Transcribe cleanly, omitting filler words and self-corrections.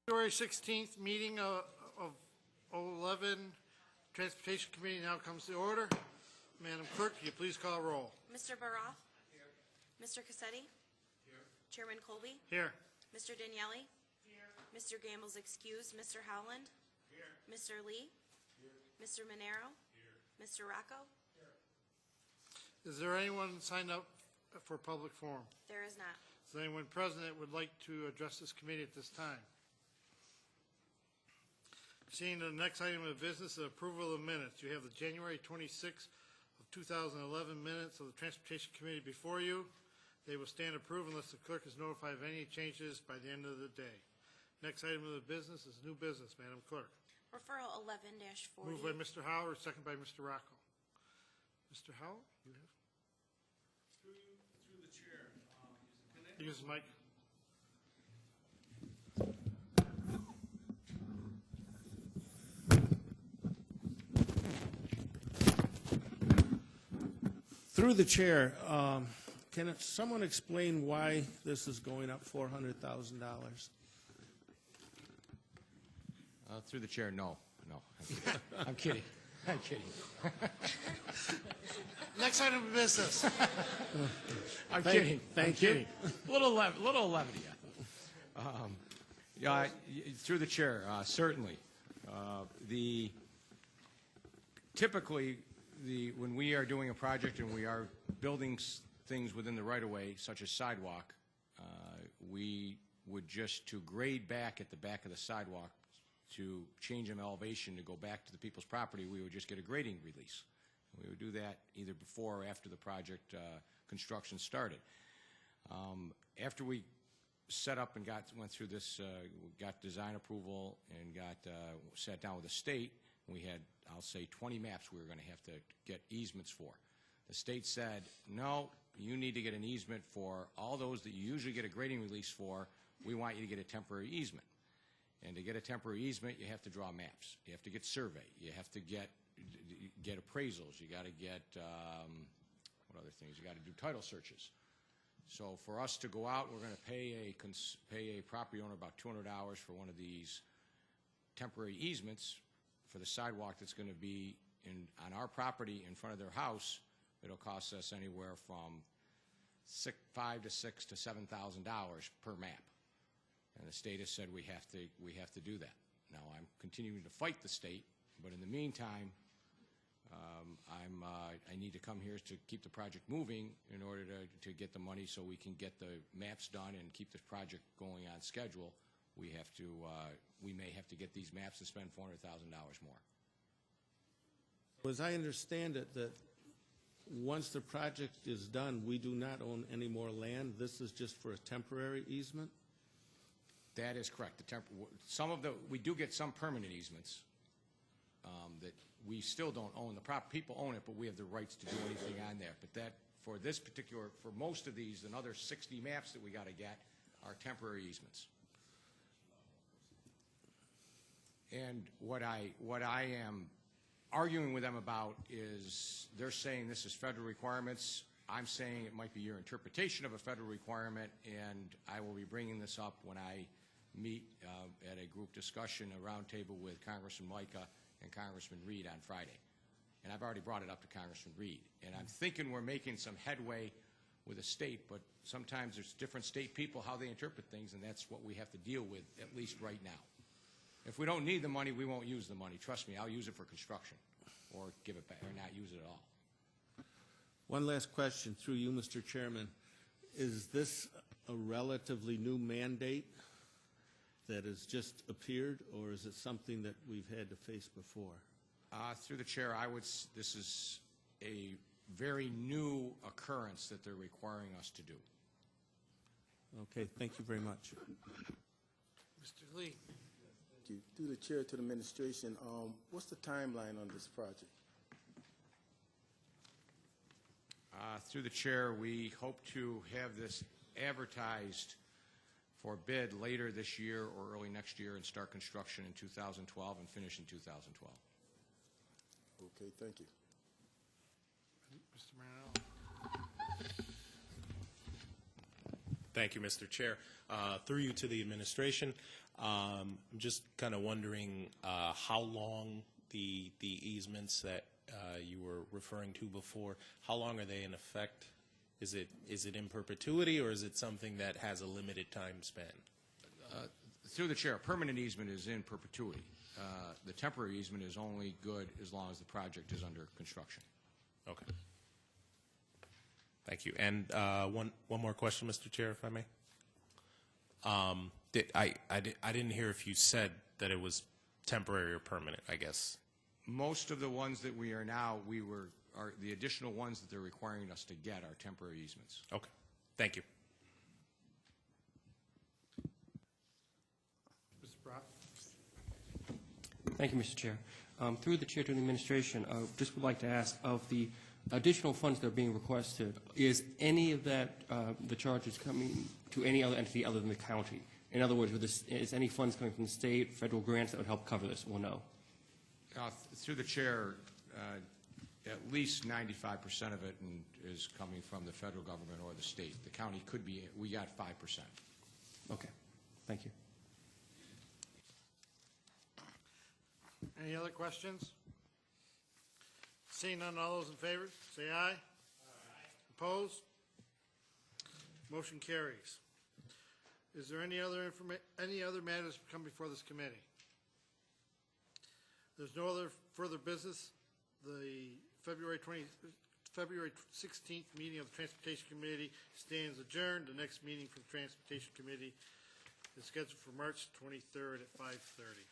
February 16th meeting of 11 Transportation Committee now comes to order. Madam Clerk, will you please call roll? Mr. Baroff? Here. Mr. Cassetti? Here. Chairman Colby? Here. Mr. Daniele? Here. Mr. Gamble's excused. Mr. Howland? Here. Mr. Lee? Here. Mr. Monero? Here. Mr. Rocco? Here. Is there anyone signed up for public forum? There is not. Is there anyone present that would like to address this committee at this time? Seeing the next item of business, the approval of minutes. You have the January 26th of 2011 minutes of the Transportation Committee before you. They will stand approved unless the clerk is notified of any changes by the end of the day. Next item of the business is new business. Madam Clerk. Referral 11-40. Moved by Mr. Howell, second by Mr. Rocco. Mr. Howell, you have? Through the chair. Use the mic. Through the chair, can someone explain why this is going up $400,000? Through the chair, no. I'm kidding. I'm kidding. Next item of business. I'm kidding. Thank you. Kidding. Little levity. Yeah, through the chair, certainly. Typically, when we are doing a project and we are building things within the right-of-way, such as sidewalk, we would just to grade back at the back of the sidewalk to change them elevation to go back to the people's property, we would just get a grading release. We would do that either before or after the project construction started. After we set up and went through this, got design approval and sat down with the state, we had, I'll say, 20 maps we were going to have to get easements for. The state said, no, you need to get an easement for all those that you usually get a grading release for. We want you to get a temporary easement. And to get a temporary easement, you have to draw maps. You have to get survey. You have to get appraisals. You got to get, what other things? You got to do title searches. So for us to go out, we're going to pay a property owner about $200 for one of these temporary easements for the sidewalk that's going to be on our property in front of their house. It'll cost us anywhere from $5,000 to $6,000 to $7,000 per map. And the state has said we have to do that. Now I'm continuing to fight the state, but in the meantime, I need to come here to keep the project moving in order to get the money so we can get the maps done and keep this project going on schedule. We may have to get these maps to spend $400,000 more. As I understand it, that once the project is done, we do not own any more land. This is just for a temporary easement? That is correct. We do get some permanent easements that we still don't own. The people own it, but we have the rights to do anything on there. But for most of these, another 60 maps that we got to get are temporary easements. And what I am arguing with them about is they're saying this is federal requirements. I'm saying it might be your interpretation of a federal requirement, and I will be bringing this up when I meet at a group discussion, a roundtable with Congressman Micah and Congressman Reed on Friday. And I've already brought it up to Congressman Reed. And I'm thinking we're making some headway with the state, but sometimes there's different state people, how they interpret things, and that's what we have to deal with, at least right now. If we don't need the money, we won't use the money. Trust me, I'll use it for construction or give it back or not use it at all. One last question through you, Mr. Chairman. Is this a relatively new mandate that has just appeared, or is it something that we've had to face before? Through the chair, this is a very new occurrence that they're requiring us to do. Okay, thank you very much. Mr. Lee. Thank you. Through the chair to the administration, what's the timeline on this project? Through the chair, we hope to have this advertised for bid later this year or early next year and start construction in 2012 and finish in 2012. Okay, thank you. Mr. Monroe. Thank you, Mr. Chair. Through you to the administration, I'm just kind of wondering how long the easements that you were referring to before, how long are they in effect? Is it in perpetuity, or is it something that has a limited time span? Through the chair, permanent easement is in perpetuity. The temporary easement is only good as long as the project is under construction. Okay. Thank you. And one more question, Mr. Chair, if I may. I didn't hear if you said that it was temporary or permanent, I guess. Most of the ones that we are now, are the additional ones that they're requiring us to get are temporary easements. Okay. Thank you. Mr. Brock? Thank you, Mr. Chair. Through the chair to the administration, just would like to ask, of the additional funds that are being requested, is any of that, the charges coming to any other entity other than the county? In other words, is any funds coming from the state, federal grants that would help cover this, or no? Through the chair, at least 95% of it is coming from the federal government or the state. The county could be, we got 5%. Okay, thank you. Any other questions? Seeing none, all those in favor, say aye. Aye. Opposed? Motion carries. Is there any other matters to come before this committee? There's no other further business. The February 16th meeting of the Transportation Committee stands adjourned. The next meeting for the Transportation Committee is scheduled for March 23rd at 5:30.